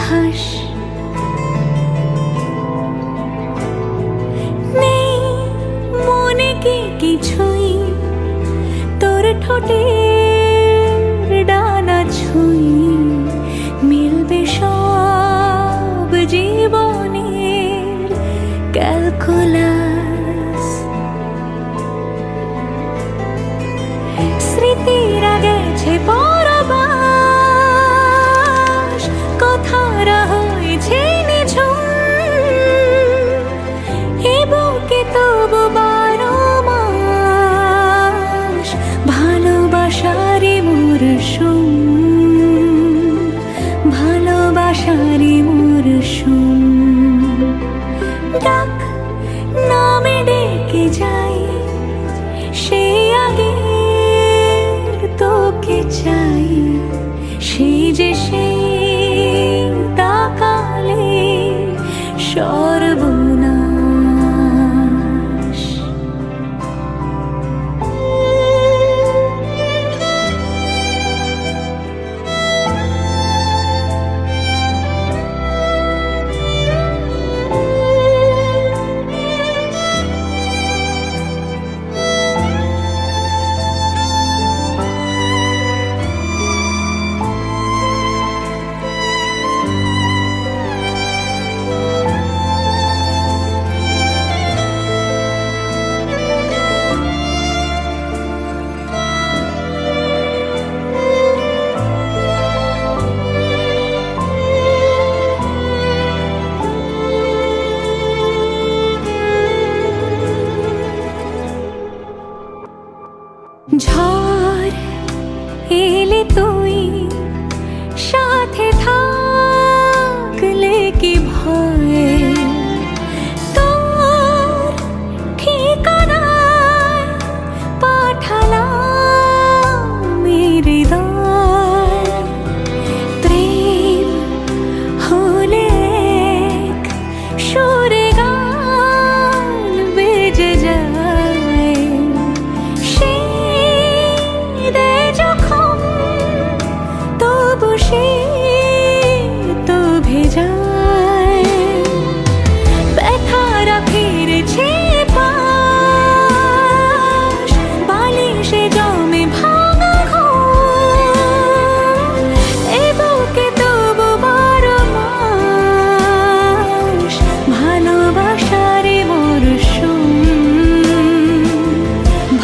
হাস নেই মনে কি কিছুই তোর ঠোঁটের ডানা ছুঁই মিলবে সব জীবনের ক্যালকুলাস স্মৃতিরা গেছে পরবাস কথারা হয়েছে নিঝুম এ বুকে তবু 12 মাস ভালোবাসারই মরশুম ভালোবাসারই মরশুম ডাক নামে ডেকে যাই সে আগে তোকে চাই সেই যে সেই তাকালে সর্বনাশ ঝড় এলে তুই সাথে থাকলে কি ভয় তোর ঠিকানায় পাঠালাম হৃদয় প্রেম হলে এক সুরে গান বেজে যায় সে তো ভেজায় ব্যথারা ফিরেছে পাশ বালিশে জমে ভাঙা ঘুম এ বুকে তবু 12 মাস ভালোবাসারে মরশুম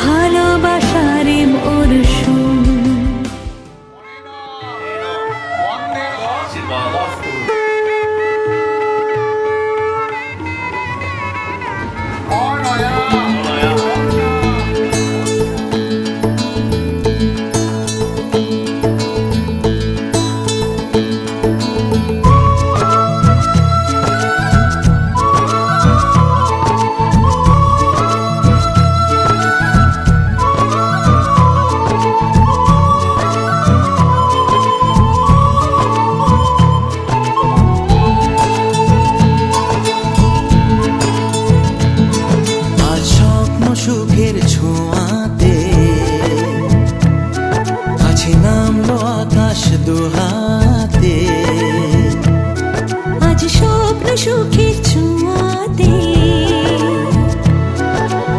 ভালোবাসারে মরশুম সুখের ছোঁয়াতে আছে নামলো আকাশ দুহাতে আজ স্বপ্ন সুখের ছোঁয়াতে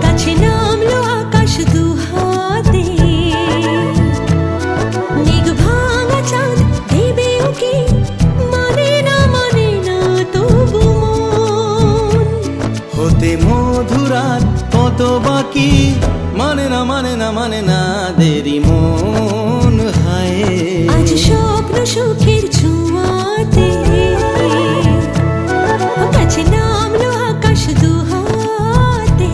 কাছে নামলো আকাশ দুহাতে মেঘ ভাঙা চাঁদ দেবে ওকে মানে না তবু মন হতে মধুরাত কত বাকি মানে না দেরি মন হায় আজ স্বপ্ন সুখের ছোঁয়াতে কাছে নামলো আকাশ দুহাতে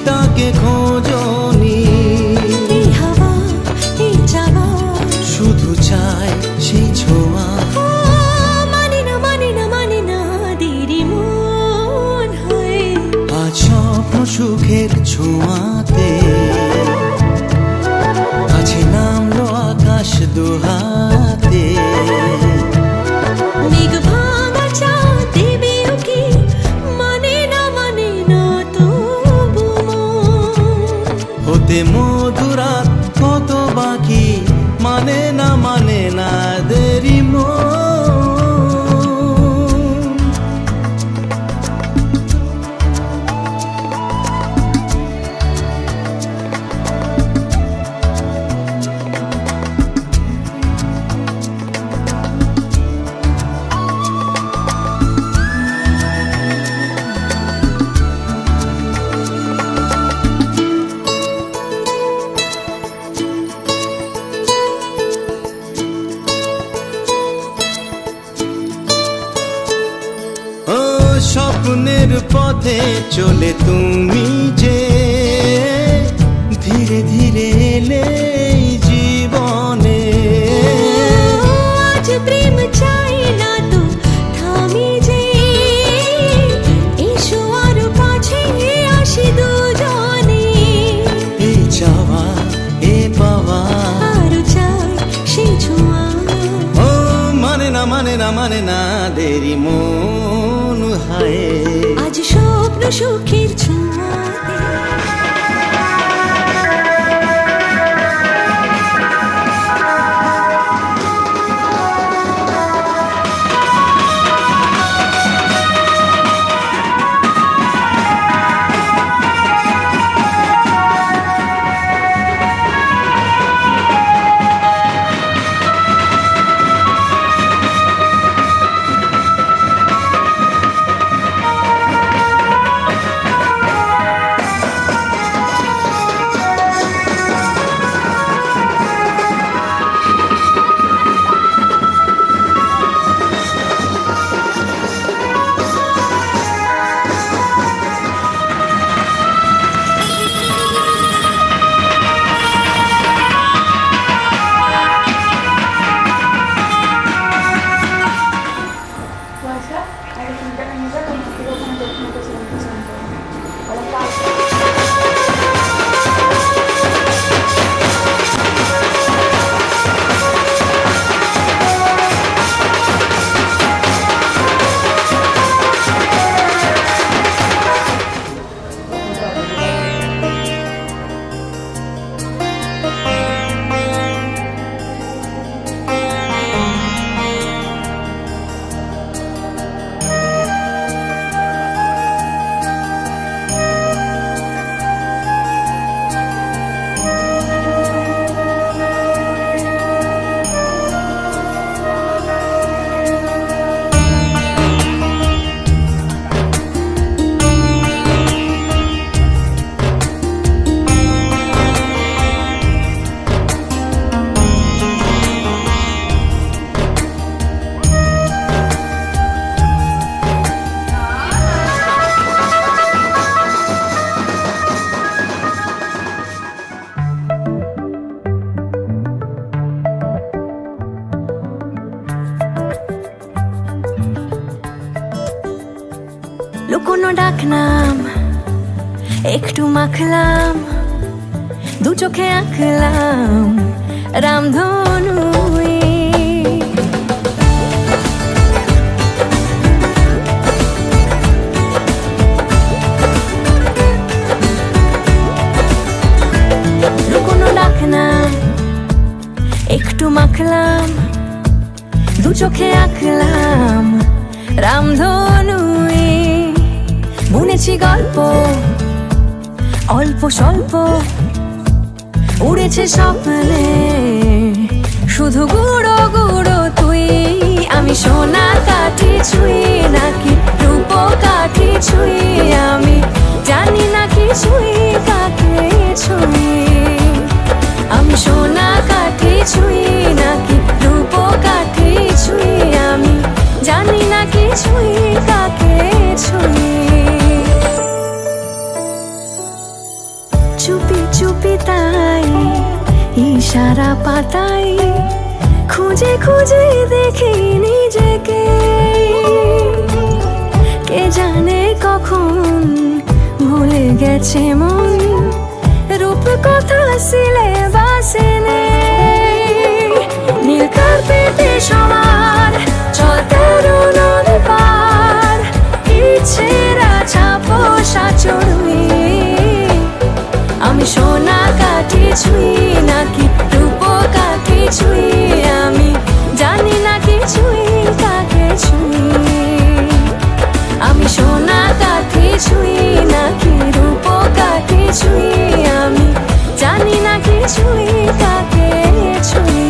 তাকে খোঁজনি। এই হাওয়া এই চাওয়া শুধু চায় সেই ছোঁয়া। মানে না মানে না মানে না দেরি মন হয়। আজ স্বপ্ন সুখের ছোঁয়াতে কাছে নামলো আকাশ দুহাতে। মেঘ ভাঙা চাঁদ দেবেও কি মানে না তবু মন। হতে মধুরাত কত বাকি মানে না দেরি মন। ও স্বপ্নের পথে চলে তুমি যে ধীরে ধীরে এলে এই জীবনে। আজ প্রেম চাই না তো থামি যে, এসো আর পাছে আসি দুজনে। এই চাওয়া এ পাওয়া আরো চাই সেই ছোঁয়া। ও মানে না দেরি মন হায়। আজ স্বপ্ন সুখের ছোঁয়াতে লুকোনো ডাকনাম একটু মাখলাম, দু চোখে আঁকলাম রামধনু। লুকোনো ডাকনাম একটু মাখলাম, দু চোখে আঁকলাম রামধনু। বুনেছি গল্প অল্প স্বল্প, উড়েছে স্বপ্নে শুধু গুঁড়ো গুঁড়ো তুই। আমি সোনা কাঠি ছুঁই নাকি রূপ কাঠি ছুঁই, আমি জানি না কিছুই কাকে ছুঁই। আমি সোনা কাঠি ছুঁই নাকি রূপ কাঠি ছুঁই, আমি জানি না কিছুই কাকে ছুঁই। ইশারা পাতাই খুঁজে খুঁজে দেখি নিজেকে, কে জানে কখন ভুলে গেছে মন, রূপ কথা সিলেবাসে নেই। নীল কার্পেটে সবার চলতে নদ পার, ইচ্ছেরা ছাপোষা চড়ুই। আমি সোনা কাঠি ছুঁই নাকি রূপ কাঠি ছুঁই, আমি জানি না কিছুই কাকে ছুঁই। আমি সোনা কাঠি ছুঁই নাকি রূপ কাঠি ছুঁই, আমি জানি না কিছুই কাকে ছুঁই।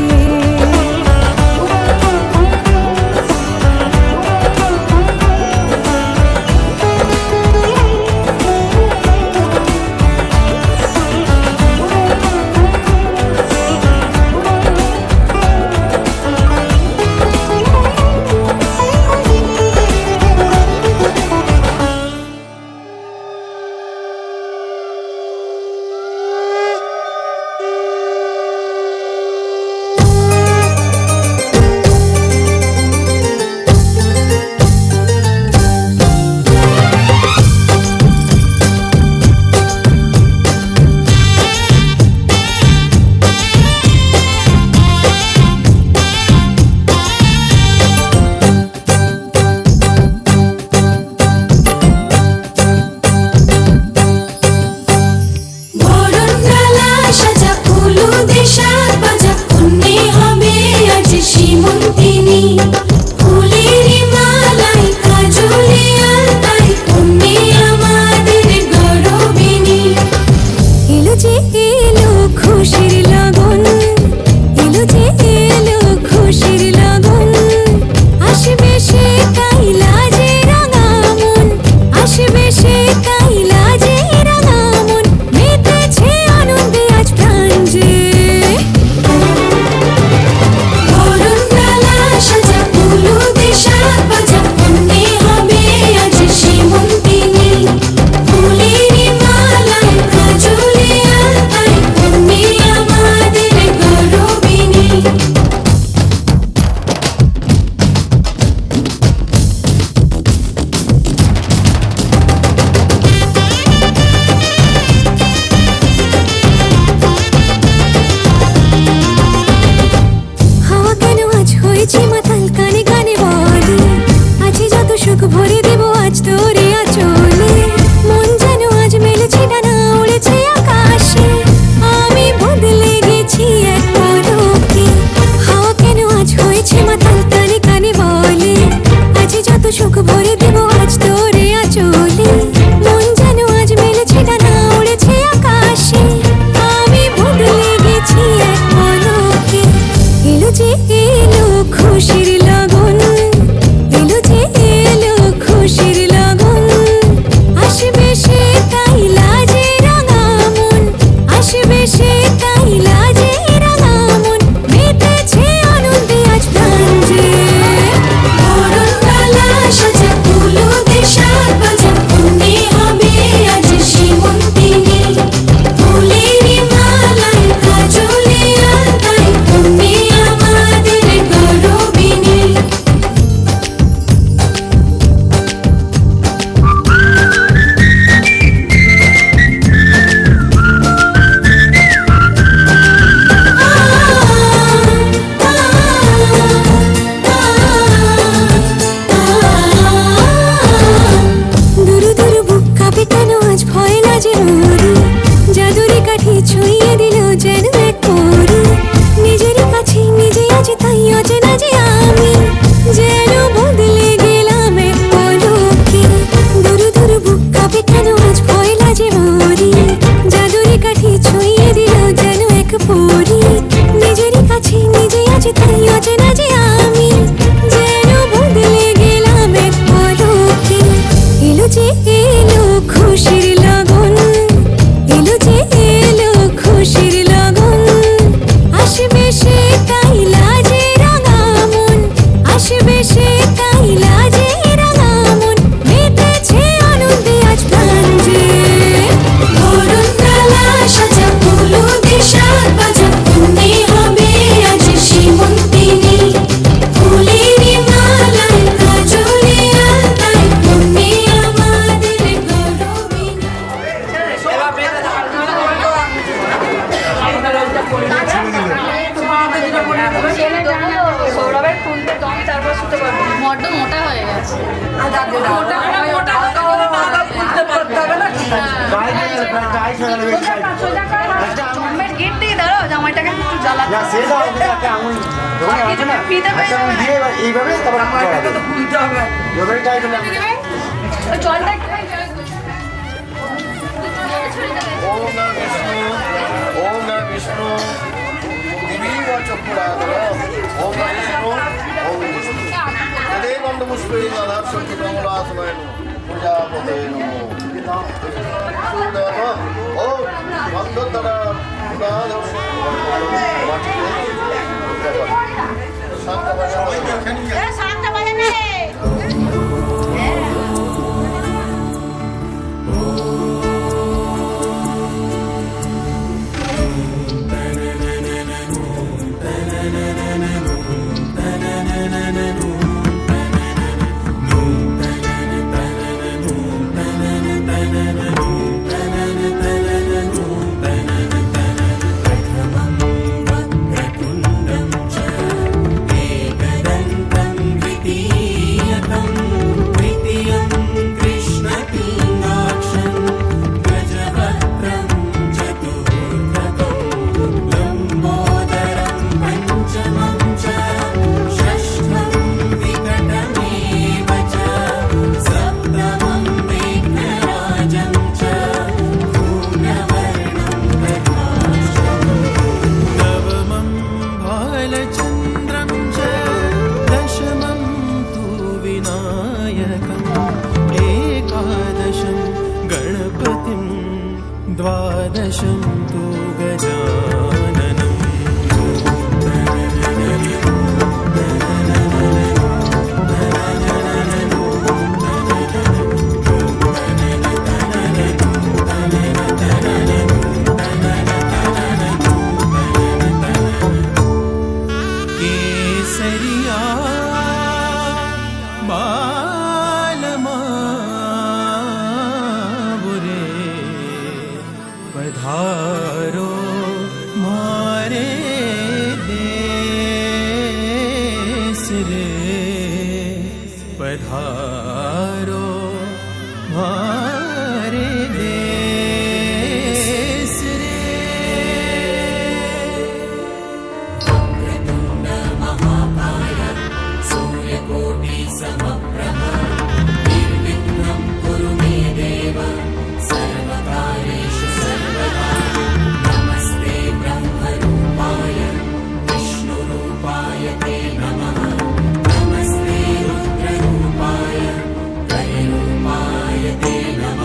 গেট দিয়ে দাঁড়াও জামাইটাকে একটু জ্বালাতে এইভাবে জলটা ओम नमः विष्णु ओम नमः विष्णु दिवी चक्राधर ओम नमः विष्णु ओम विष्णु तदे गंधपुष्पे नादाक्षर कमलासनाय प्रजापते नमो सुदर ओम गंधधर गुणाधर शांत भाषा द्वादशं तु गजाननम् केसरिया पधारो मारे देश रे पधारो मारे देश रे वक्रतुंड महाकाय सूर्यकोटि समप्रभ निर्विघ्नं कुरु मे देव सर्वकार्येषु सर्वदा नमस्ते ब्रह्मरूपाय विष्णुरूपाय ते नमः नमस्ते रुद्ररूपाय कलिरूपाय ते नमः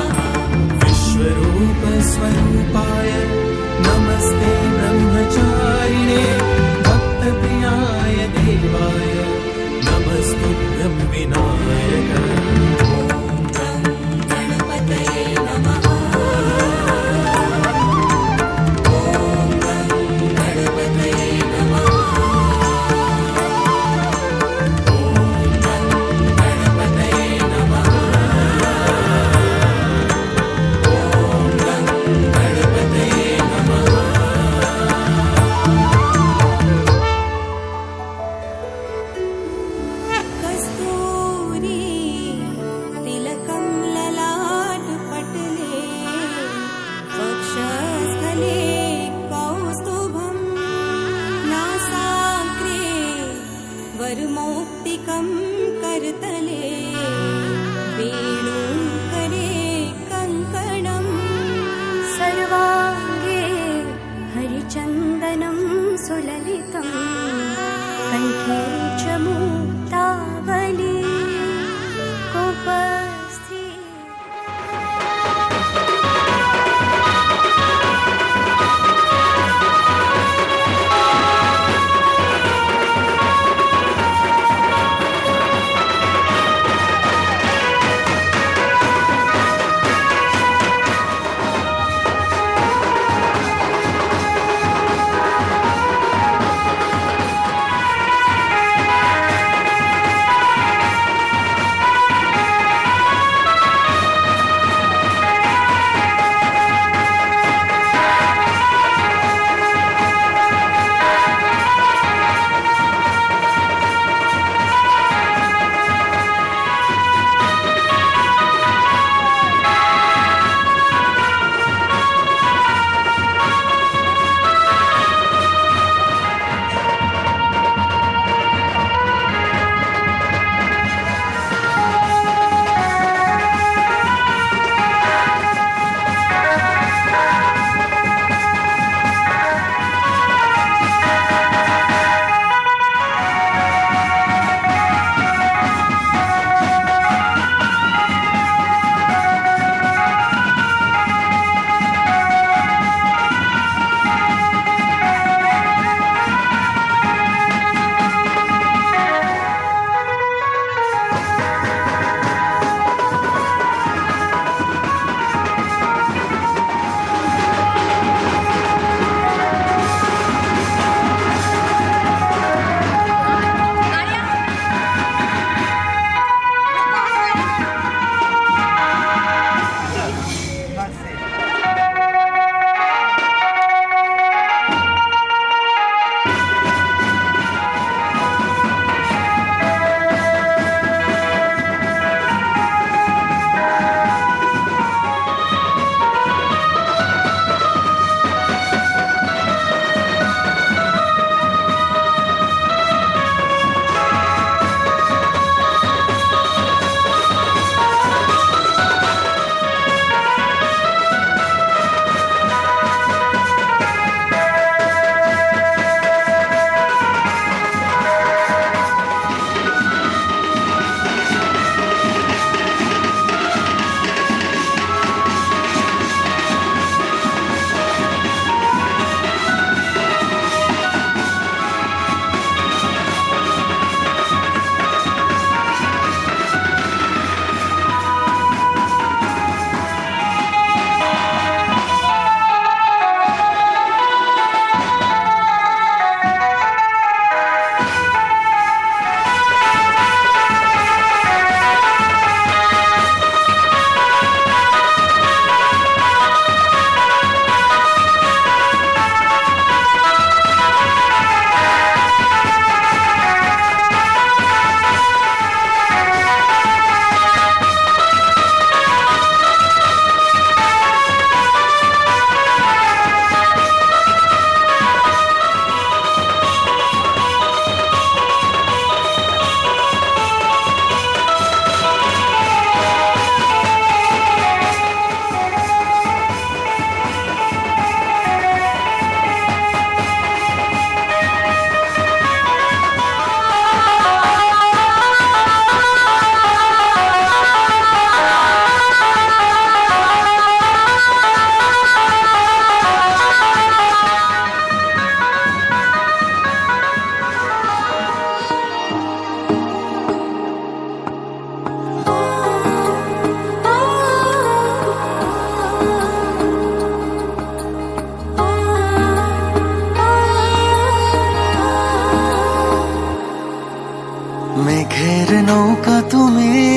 তুমি,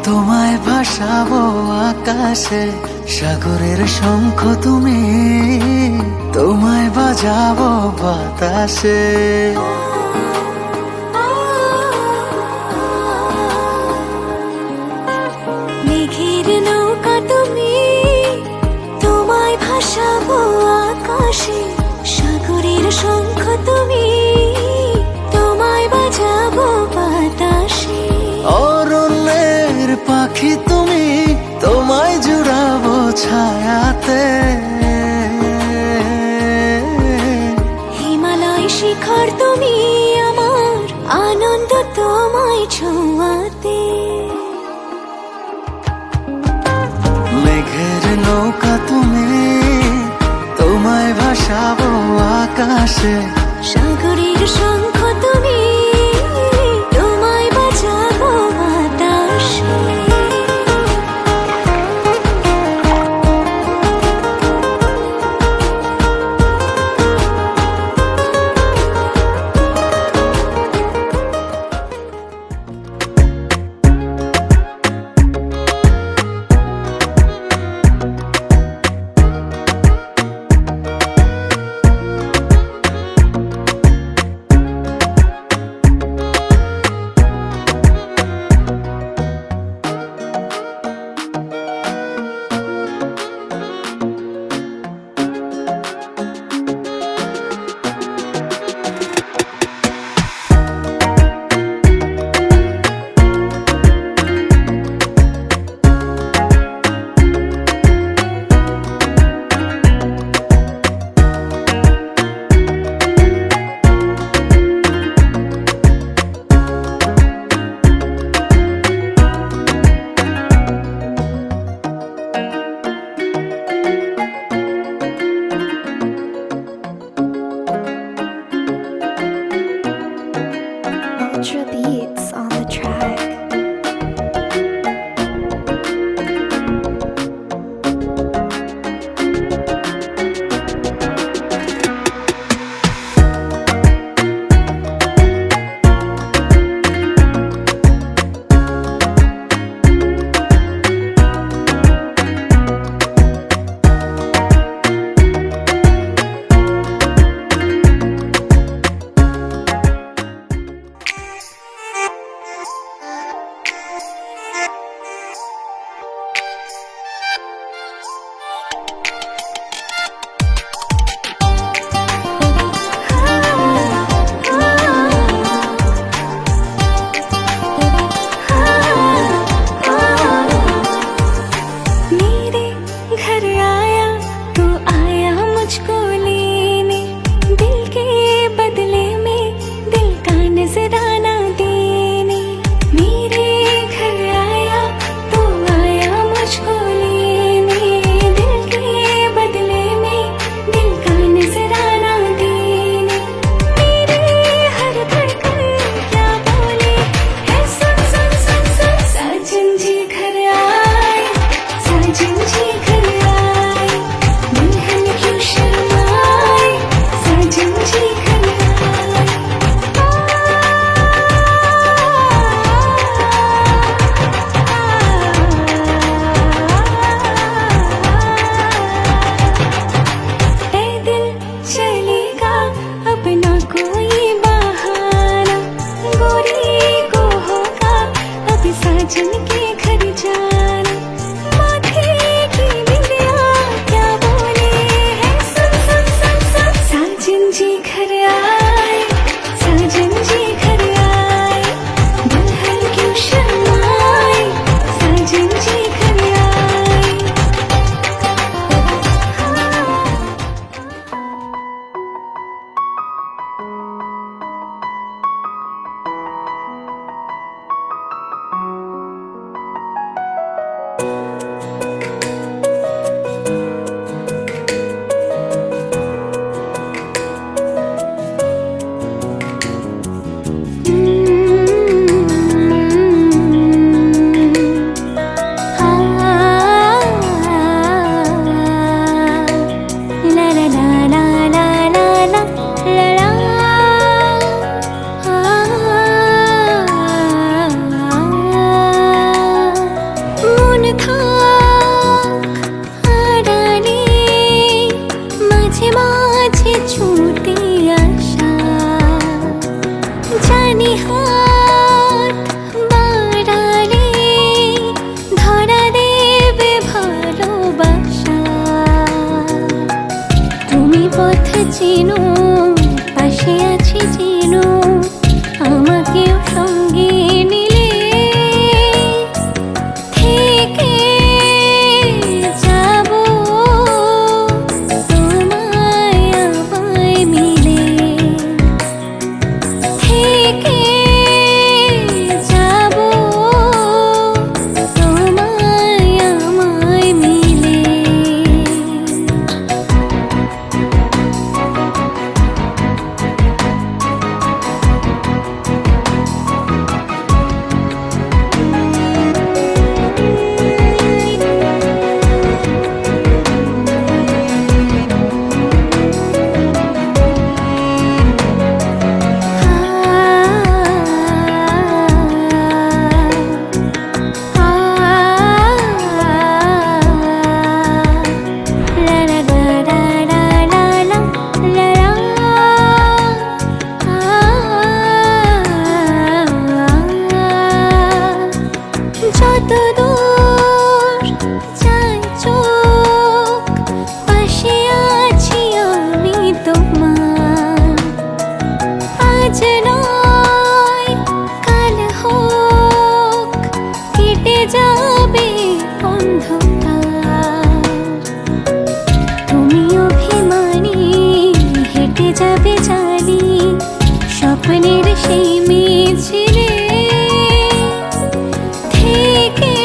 তোমায় ভাসাবো আকাশে। সাগরের শঙ্খ তুমি, তোমায় বাজাবো বাতাসে। মেঘের নৌকা তুমি, তোমায় ভাসাবো আকাশে। সাগরের শঙ্খ তুমি, তোমায় বাজাবো বাতাসে। অরণ্যের পাখি তুমি, তোমায় জুড়াবো ছায়াতে। হিমালয় শিখর তুমি, আমার আনন্দ তোমায় ছোঁয়াতে। মেঘের নৌকা তুমি, তোমায় ভাসাবো আকাশে। সাগরের শঙ্খ তুমি, তোমায় বাজাবো বাতাসে। Ultra beats on the track. मेरे घर आया तो आया मुझको लेने, दिल के बदले में दिल का नजराना देने। मेरे घर आया तो आया मुझको लेने, दिल के बदले में दिल का नजराना देने। मेरे हर धड़कन क्या बोले है, सुन सुन सुन सुन। साजन जी घर आए, साजन जी घर आए, दुल्हन क्यों शर्माए, साजन जी घर आए। ऐ दिल चलेगा अब ना कोई बहाना, गोरी को होगा अब साजन के घर जाना। माथे की बिंदिया क्या बोले है, सुन सुन सुन सुन। साजन जी घर आए, साजन जी घर आए, दुल्हन क्यों शर्माए, साजन जी घर आए। চেনো পাশে আছি চেনো আমাকেও সঙ্গে নিলে থেকে যাব তোমায় আমায় মিলে থেকে যাব তোমায় আমায় মিলে যত দূর যায় চোখ পাশে আছি আমি তোমার আজ নয় কাল হোক কেটে যাবে অন্ধকার তুমি অভিমানী হেঁটে যাবে জানি স্বপ্নের সেই মিছিলে থেকে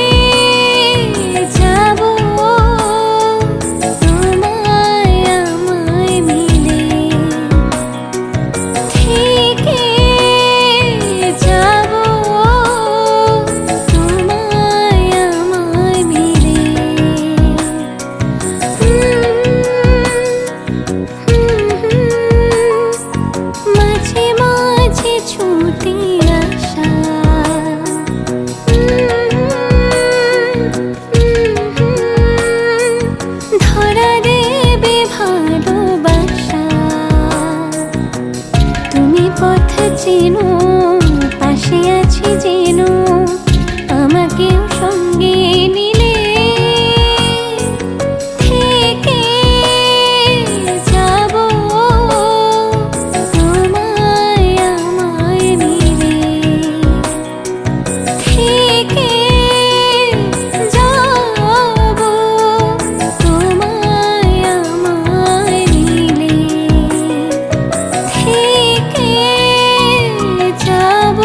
যাব তোমায় আমায় মিলে থেকে যাব তোমায় আমায় মিলে মাঝে মাঝে ছুটে আসা ধরা দেবে ভালোবাসা তুমি পথ চেনো পাশে আছি চেনো আমাকেও সঙ্গে নিলে থেকে যাব তোমায় আমায় মিলে থেকে যাব তোমায় আমায় মিলে থেকে যাব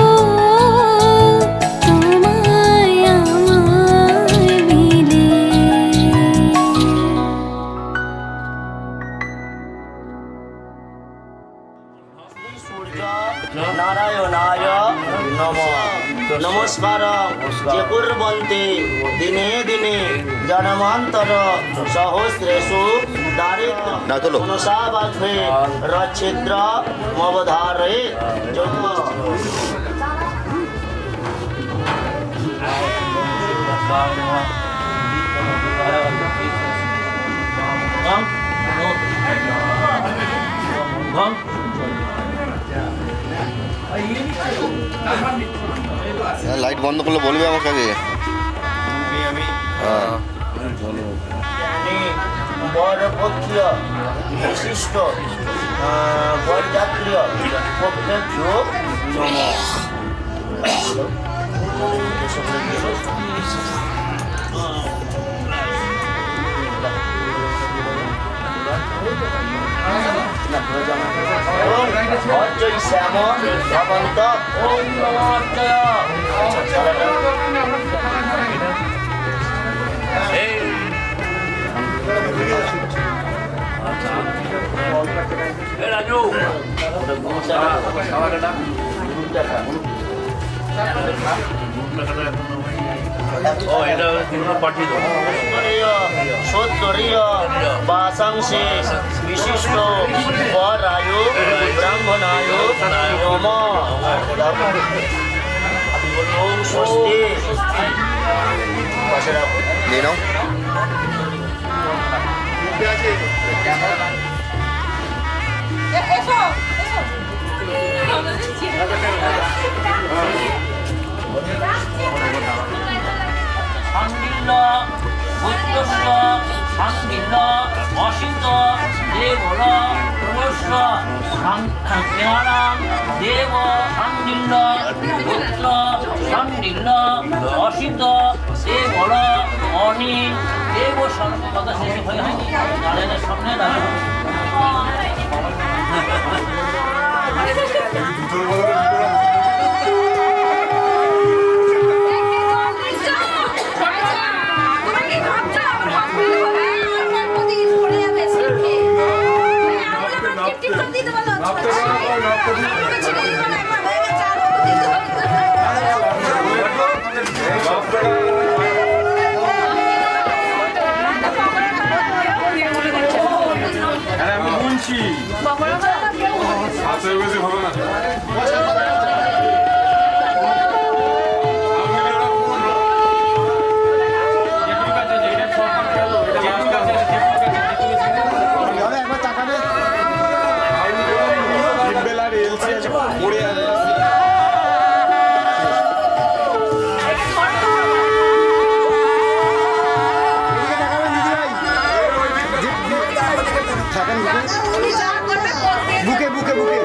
তোমায় আমায় মিলে সূর্য নারায়ণায় নমঃ নমস্কার যে কুর্বন্তি দিনে দিনে জন্মান্তর সহস্রেষু না তোলো। দারিদ্র্যে রচ্ছিদ্র মবধারে জন্ম লাইট বন্ধ করলে বলবে আমাকে আগে। হ্যাঁ বরপক্ষীয় বিশিষ্ট বরযাত্রীয় পক্ষেভ্যো নমঃ অর্জয় শ্যাম ভবন্ত ওম নমঃ রাজু সত্তরীয় বাসাংশে বিশিষ্ট বরায়ু ব্রাহ্মণায়ু নমঃ ওম স্বস্তি নিয়ে নাও। 상길러 부ද්ධस्य 상길러 어신더 대고러 পুত্র স্নেহারাম দেব সান্ডিল্য পুত্র সান্ডিল্য অসিত দেব বড় অনিল দেব কথা শেষ হয়ে হয়নি নারায়ণের সামনে দাঁড়ানো আমি গুনছি হাতের বেশি হবে না বুকে বুকে বুকে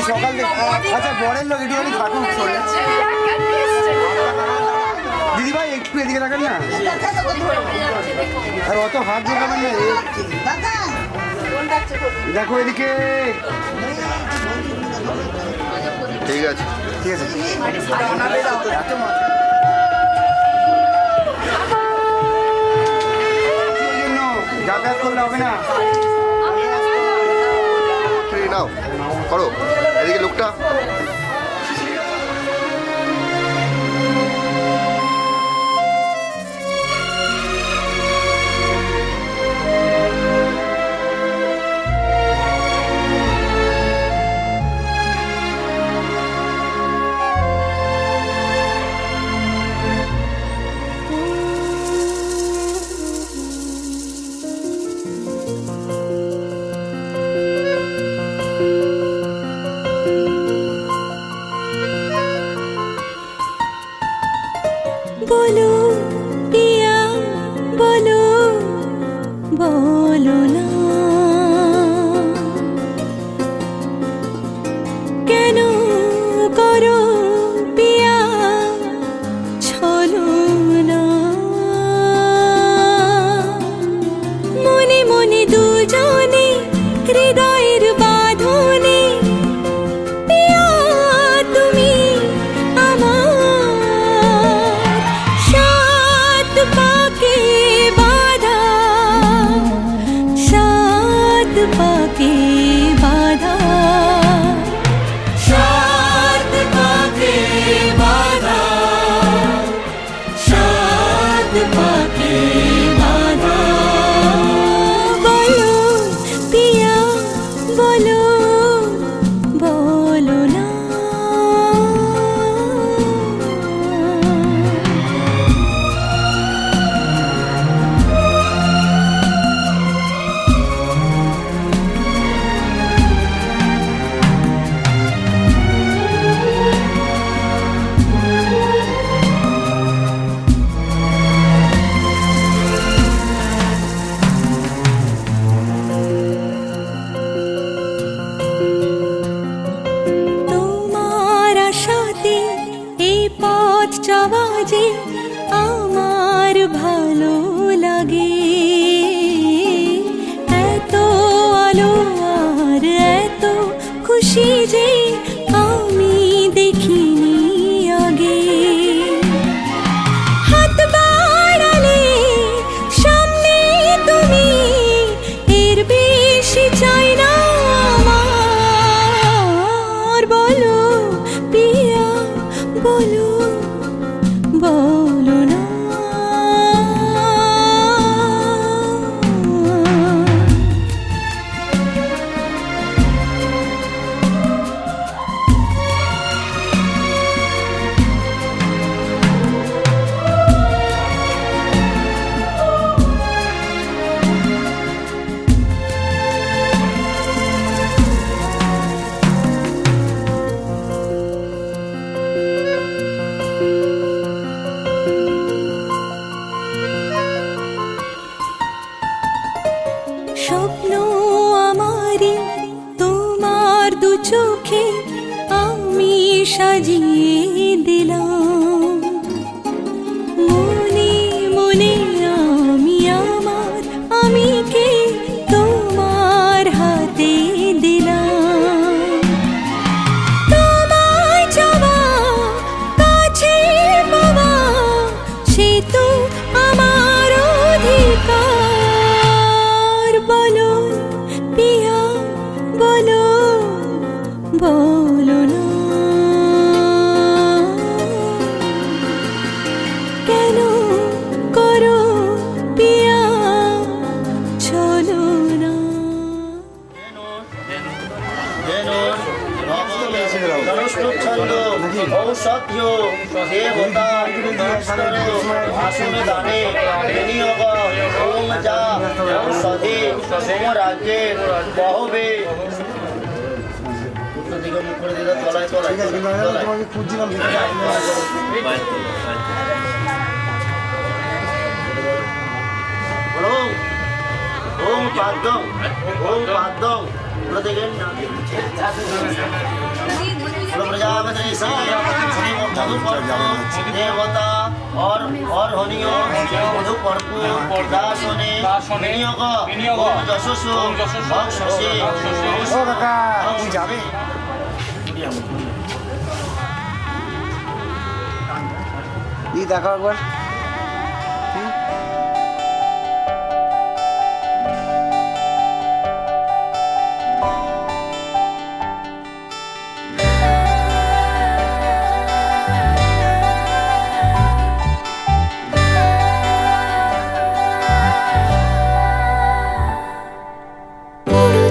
সকাল আচ্ছা বরের লোক একটুখানি থাকুন দিদি ভাই একটু এদিকে রাখেন না আর অত হাত দেখাবেন না দেখো এদিকে ঠিক আছে ঠিক আছে যাতায়াত করলে হবে না নাও করো এদিকে লোকটা স্বপ্ন আমারি তোমার দু চোখে আমি সাজিয়ে দিলাম। মনে মনে আমি আমার আমিকে তোমার হাতে দিলাম। তোমায় চাওয়া কাছে পাওয়া সে তো আমার অধিকার। বলো পিয়া বলো বলো না কেন করো পিয়া চলো না। ঔষধ্য দেবতা আসন দানে বিনিয়োগ ওম যা ঔষধে সোমরাজ্যে বহবে। উত্তর দিকে মুখ করে দিলে তলায় তলায় বলো ওম পাদ্যং ওম পাদ্যং प्रजापति देवता और हनियो मधु कर्पूर दासने विनियोग ओम যশস্ব ভক্ষসে ও কাকা তুই যাবে এই দেখো একবার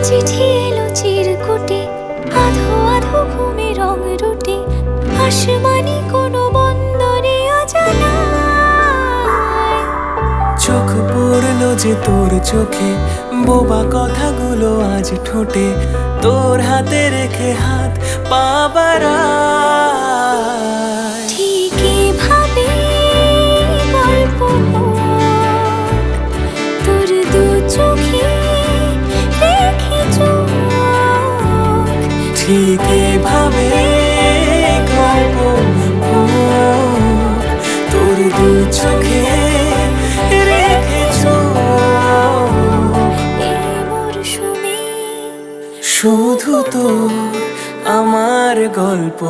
চিঠি এলো চিরকুটে আধো আধো ঘুমে রং রুটে আসমানি কোনো বন্দরে অজানায়। চোখ পড়লো যে তোর চোখে বোবা কথাগুলো আজ ঠোঁটে তোর হাতে রেখে হাত পা বাড়ায়। ঠিকই ভাবে গল্প তোর দু চোখে রেখে চোখ ঠিক এভাবে গল্প হোক, তোর দু চোখে রেখে চোখ। এই মরশুমে শুধু তো আমার গল্প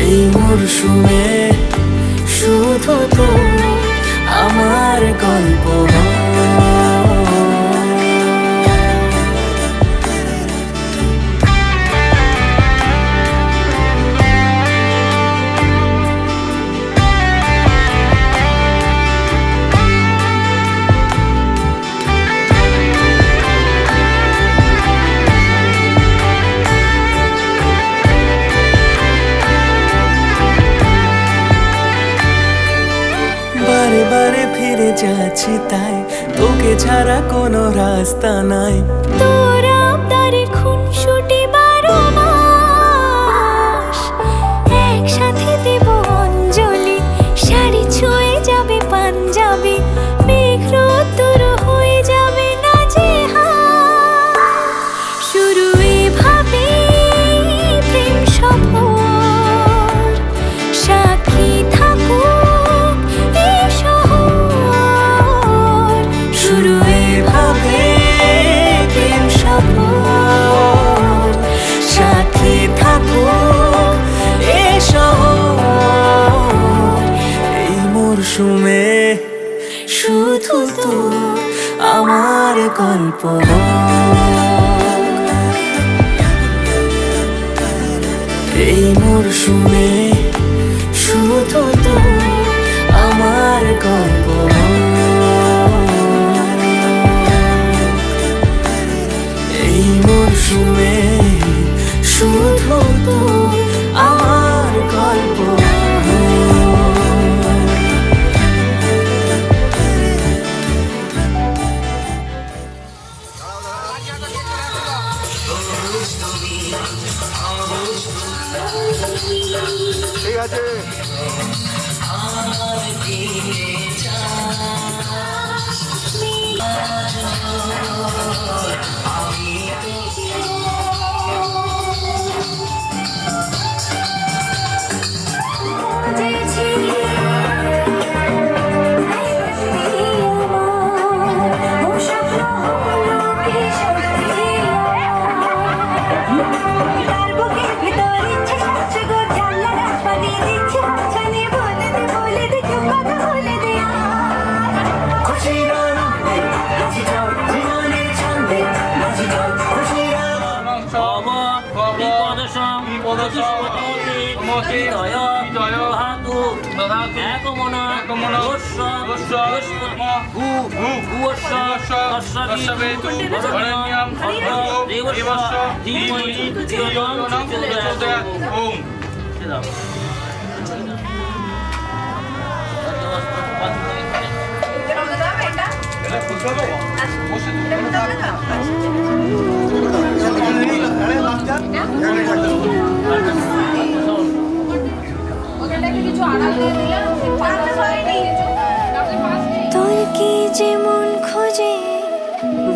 এই মরশুমে শুধু তো আমার গল্প বারে বারে ফিরে যাচ্ছি তাই তোকে ছাড়া কোনো রাস্তা নাই। তোর আবদারে খুনসুটি 12 মাস একসাথে দেব অঞ্জলি শাড়ি ছুঁয়ে যাবে পাঞ্জাবি মেঘ রোদ্দুর হয়ে যাবে না যে শুরু এভাবে প্রেম সফর সাক্ষী থাকুক এই শহর। শুরু এভাবে প্রেম সফর সাথী থাকুক এ শহর। এই মরশুমে শুধু তো আমার গল্প এই মরশুমে শুধু তো আমার গল্প এই মরশুমে শুধু তো আমার গল্প। ঠিক আছে আমার নমতে হৃদয় দধাতু একমনা গোস্ব বৃহস্পতি ভূবস্ব তস্যবিতু বরেণ্যং ভর্গো দেবস্য ধীমহি ধিয়ো যো নঃ প্রচোদয়াৎ। ওম। কিছু আড়াল দিয়ে দিলাম তোর কি যে মন খোঁজে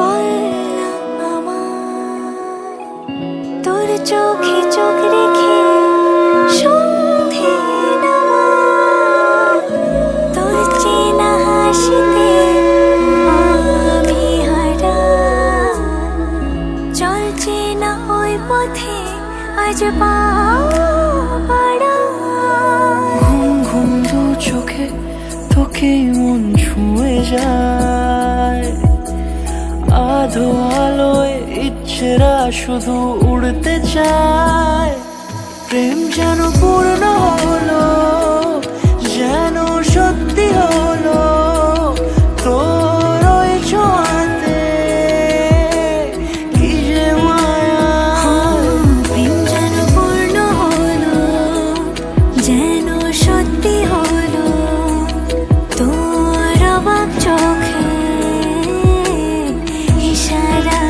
বল না আমায়, তোর চোখে চোখ রেখে সন্ধে নামায়, তোর চেনা হাসিতে আমি হারাই, চল চেনা ওই পথে আজ পা বাড়াই। ঘুম ঘুম দু চোখে তোকে মন ছুঁয়ে যায়, আধো আলোয় ইচ্ছেরা শুধু উড়তে চায়। প্রেম যেন পূর্ণ হলো, যেন সত্যি হলো, তোর ওই ছোঁয়াতে কি যে মায়া। প্রেম যেন পূর্ণ হলো, যেন সত্যি হলো, তোর অবাক চোখে ইশারা।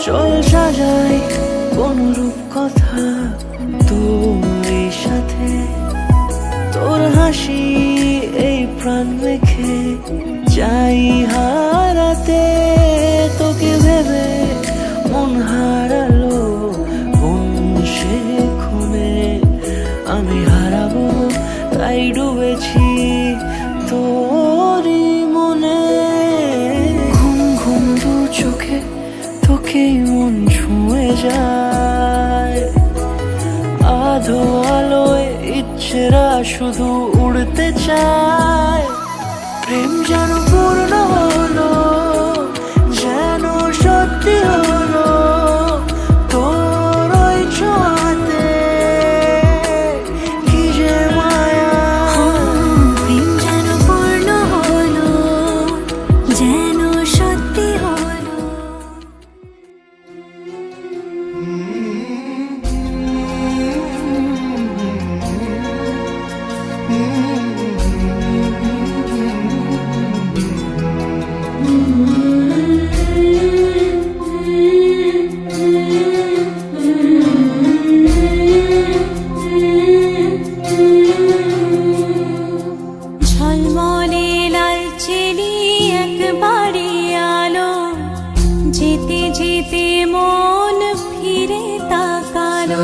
চল সাজাই কোন রূপ কথা তোর সাথে, তোর হাসি এই প্রাণ মেখে চাই হারাতে। তোকে ভেবে মন হারালো কোন সে খুনে, আমি হারাবো তাই ডুবেছি তোরই মনে। ঘুম ঘুম দু চোখে তোকে মন ছুঁয়ে যায়, আধো আলোয় ইচ্ছেরা শুধু উড়তে চায়। প্রেম যেন পূর্ণ হলো, যেন সত্যি হলো, তোর ওই ছোঁয়াতে কি যে মায়া। প্রেম যেন পূর্ণ হলো, যেন সত্যি হলো। ঝলমলে লাল চেলি একবারে আলো, যেতে যেতে মন ফিরে তাকালো।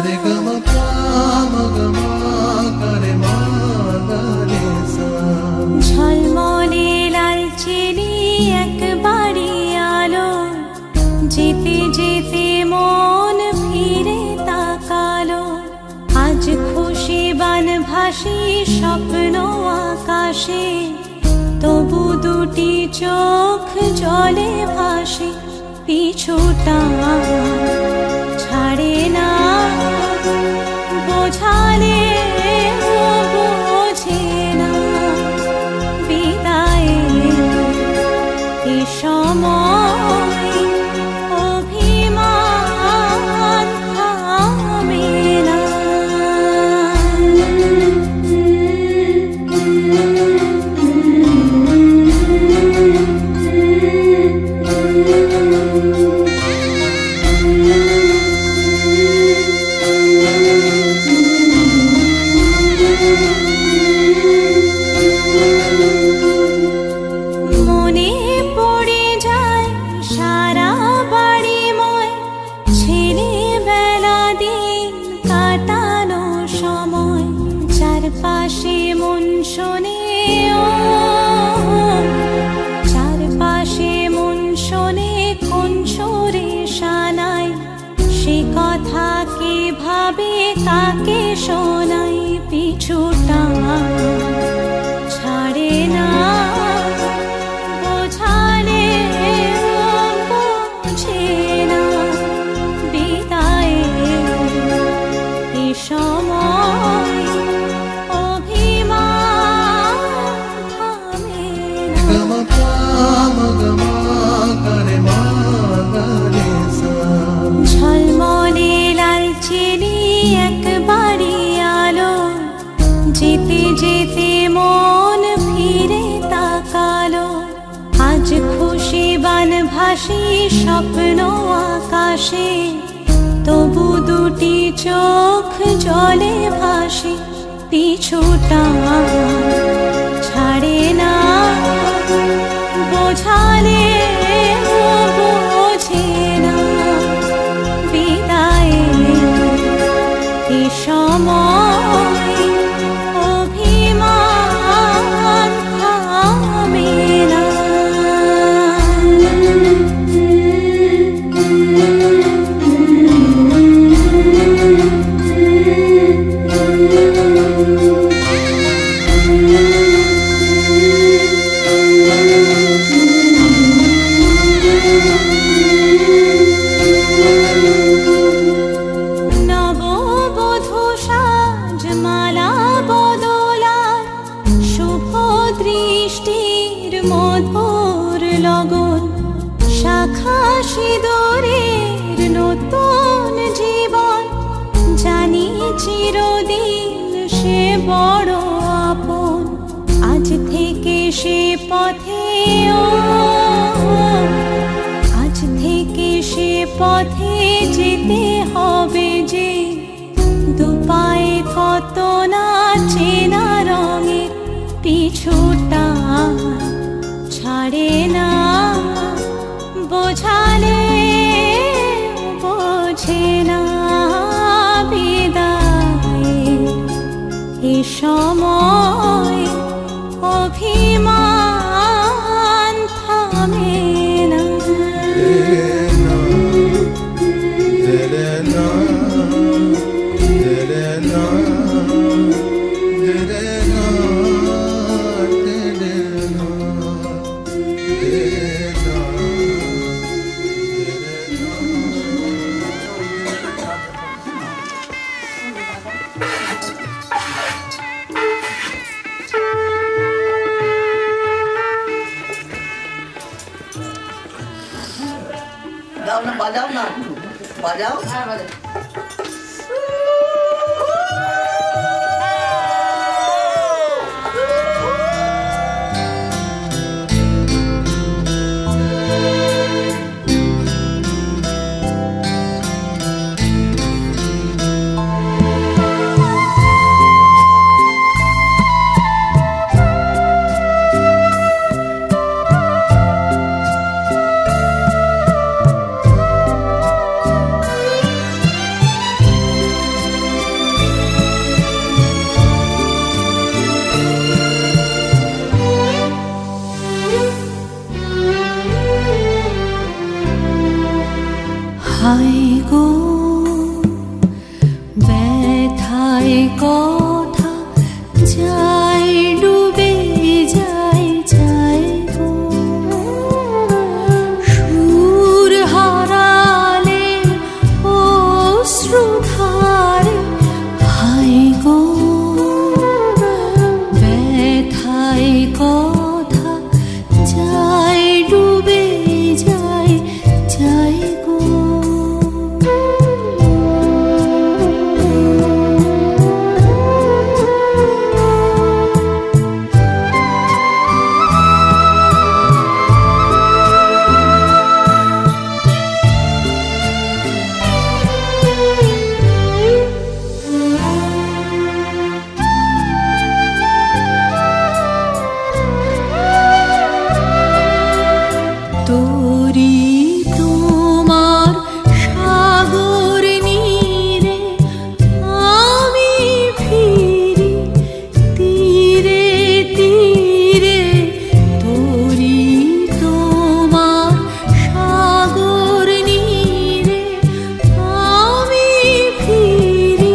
ঝলমলে লাল চেলি একবারে আলো, যেতে যেতে মন ফিরে তাকালো। আজ খুশি বান ভাসি স্বপ্ন আকাশে, তবু দুটি চোখ জলে ভাসে। পিছুটা ছাড়ে না, বোঝালে বোঝে না, বিদায়ের এ সময় অভিমান থামে না। মনে পড়ে যায় ভাবে কাকে শোনাই পিছুটা ছাড়ে না বোঝালে বোঝে না বিদায়ে এ সময় অভিমান থামে না ঝলমলে লালচেলি একবারই আলো যেতে যেতে মন ফিরে তাকালো আজ খুশি বান ভাসি স্বপ্ন আকাশে তবু দুটি চোখ জলে ভাসি পিছুটা ছাড়ে না বোঝালে বোঝে না বিদায়ে এ সময় অভিমান থামে না নববধূ সাজমালা বদলার শুভ দৃষ্টির মধুর লগন শাখা সিঁদুরের নতুন জীবন জানি চিরদিন সে বড় আপন আজ থেকে সে পথে আজ থেকে সে পথে যেতে হবে যে দুপায়ে কত না চেনা রঙের পিছুটা ছাড়ে না বোঝালে বোঝে না বিদায়ে এ সময় অভিমান থামে না গাও না বাজাও না বাজাও হ্যাঁ বাজে হায় গো ব্যথায় কথা যায় ডুবে যায় যায় গো সুর হারালে অশ্রুধারে হায় গো ব্যথায় কথা যায় ডুবে যায় যায় গো ফিরি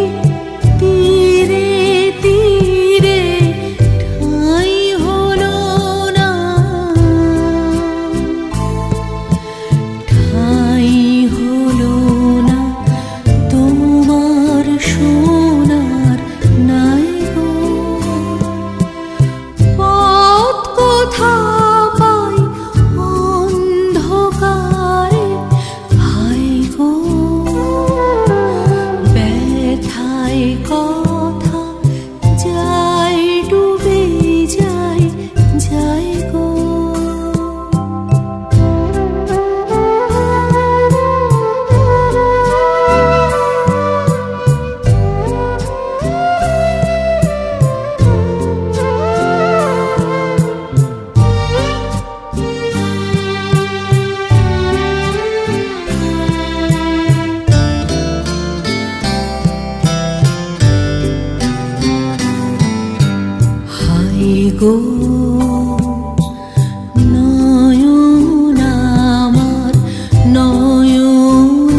গো নয়ন আমার, নয়ন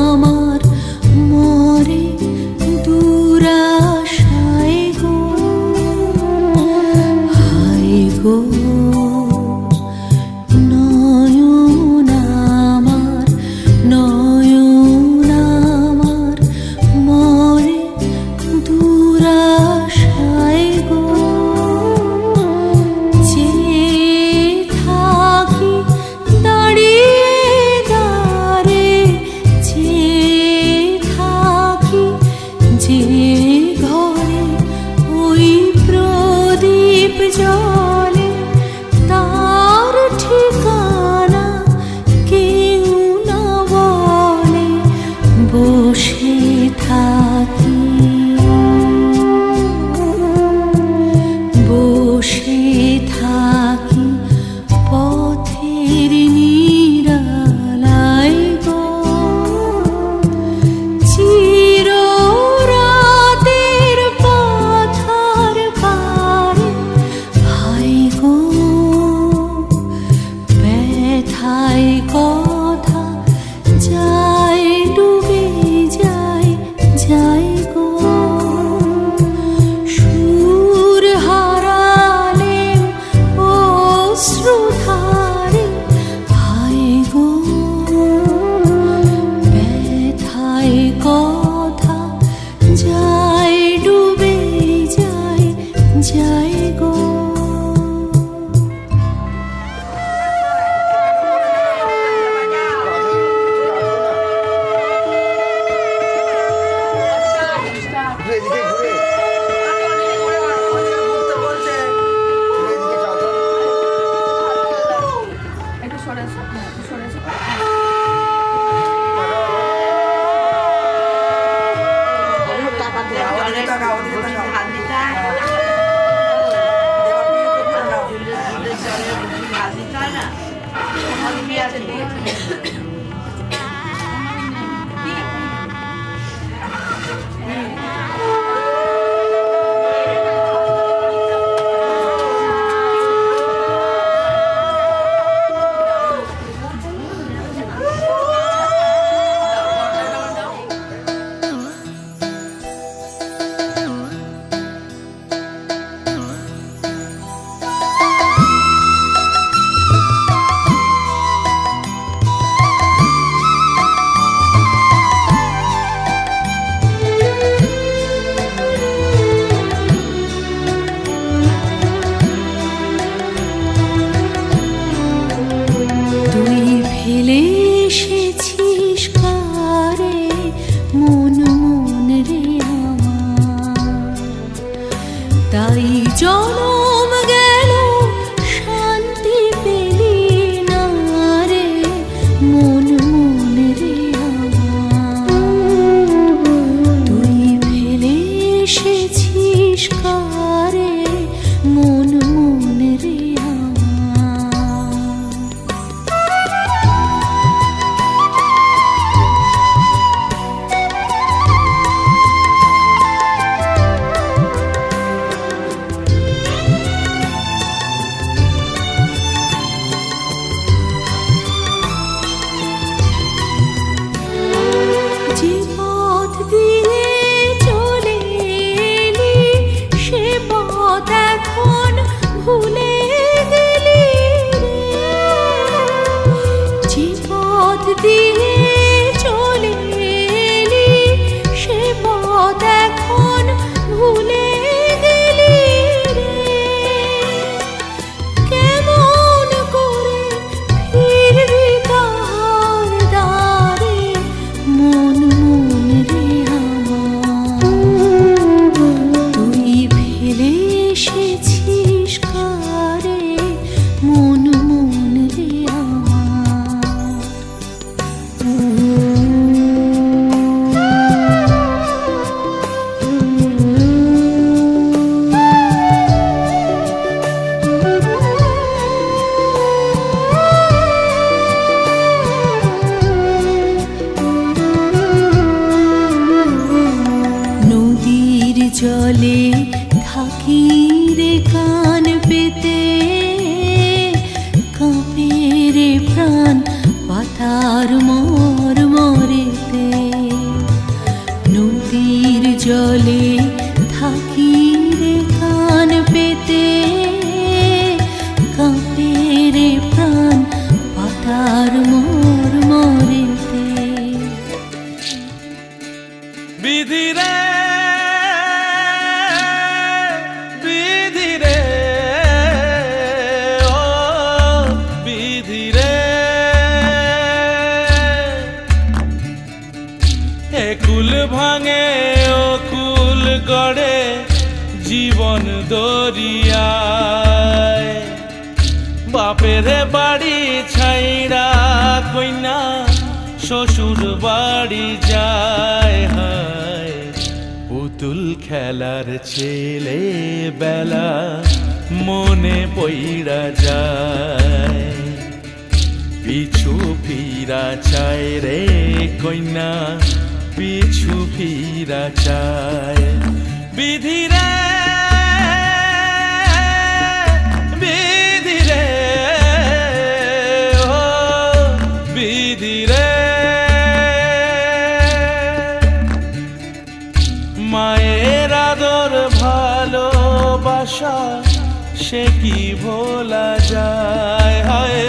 আমার মরে দুরাশায় গো, হায় গো নয়ন আমার, নয়ন আমার মরে দুরাশায় গো। চেয়ে থাকি দাঁড়িয়ে দাঁড়ে, চেয়ে থাকি যে ঘরে ওই প্রদীপ জলে, তার ঠিকানা কেউ না বলে, বসে থাকি, বসে থাকি পথের নিরালায় গো। চির রাতের পথার পারে, হায় গো ব্যথায় কথা যায় ডুবে যায়, যায় গো। সুর হারালেম অশ্রুধারে, হায় গো ব্যথায় কথা যায় ডুবে যায়, যায় গো। তুই ফেলে এসেছিস কারে মন, মন রে আমার, তাই জনম গেল শান্তি পেলি না রে মন, মন রে আমার। তুই ফেলে এসেছিস কারে মন, মন রে আমার। যে পথ দিয়ে চলে এলি, সে পথ এখন ভুলে গেলি রে। যে পথ দিয়ে চলে এলি, সে পথ এখন ভুলে গেলি রে। কেমন করে ফিরবি তাহার দ্বারে মন, মন রে আমার। তুই ফেলে এসেছিস কারে মন, মন রে আমার। ভাঙে ও কুল গড়ে জীবন দরিয়ায় বাপের বাড়ি ছাইড়া কইনা শ্বশুর বাড়ি যায় হায় পুতুল খেলার ছেলে বেলা মনে পইড়া যায় পিছু ফিরা চায় রে কইনা পিছু ফিরা চায় বিধিরে বিধিরে ও বিধিরে মায়ের আদর ভালোবাসা সে কি ভোলা যায় হায়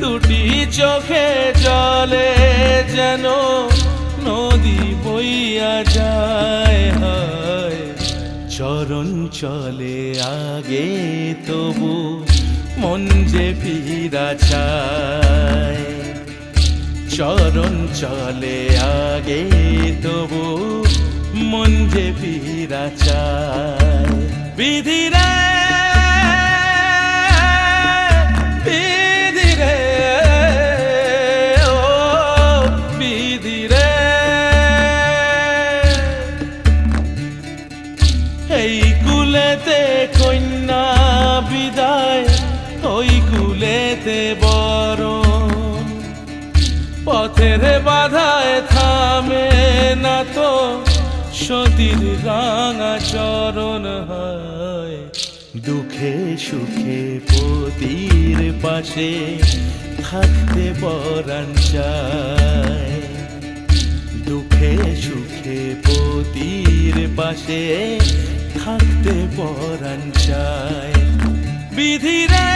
দুটি চোখে জলে যেন নদী বইয়া যায় হায় চরণ চলে আগে তবু মন যে ফিরা চায় চরণ চলে আগে তবু মন যে ফিরা চায় বিধিরে বিধিরে ও বিধিরে এই কুলেতে কন্যা বিদায় ওই কুলেতে বরণ পথের বাধায় থামে না তো সতীর রাঙা চরণ হয় দুঃখে সুখে পতির পাশে থাকতে পরাণ চায় দুঃখে সুখে পতির পাশে থাকতে পরাণ চায় বিধিরে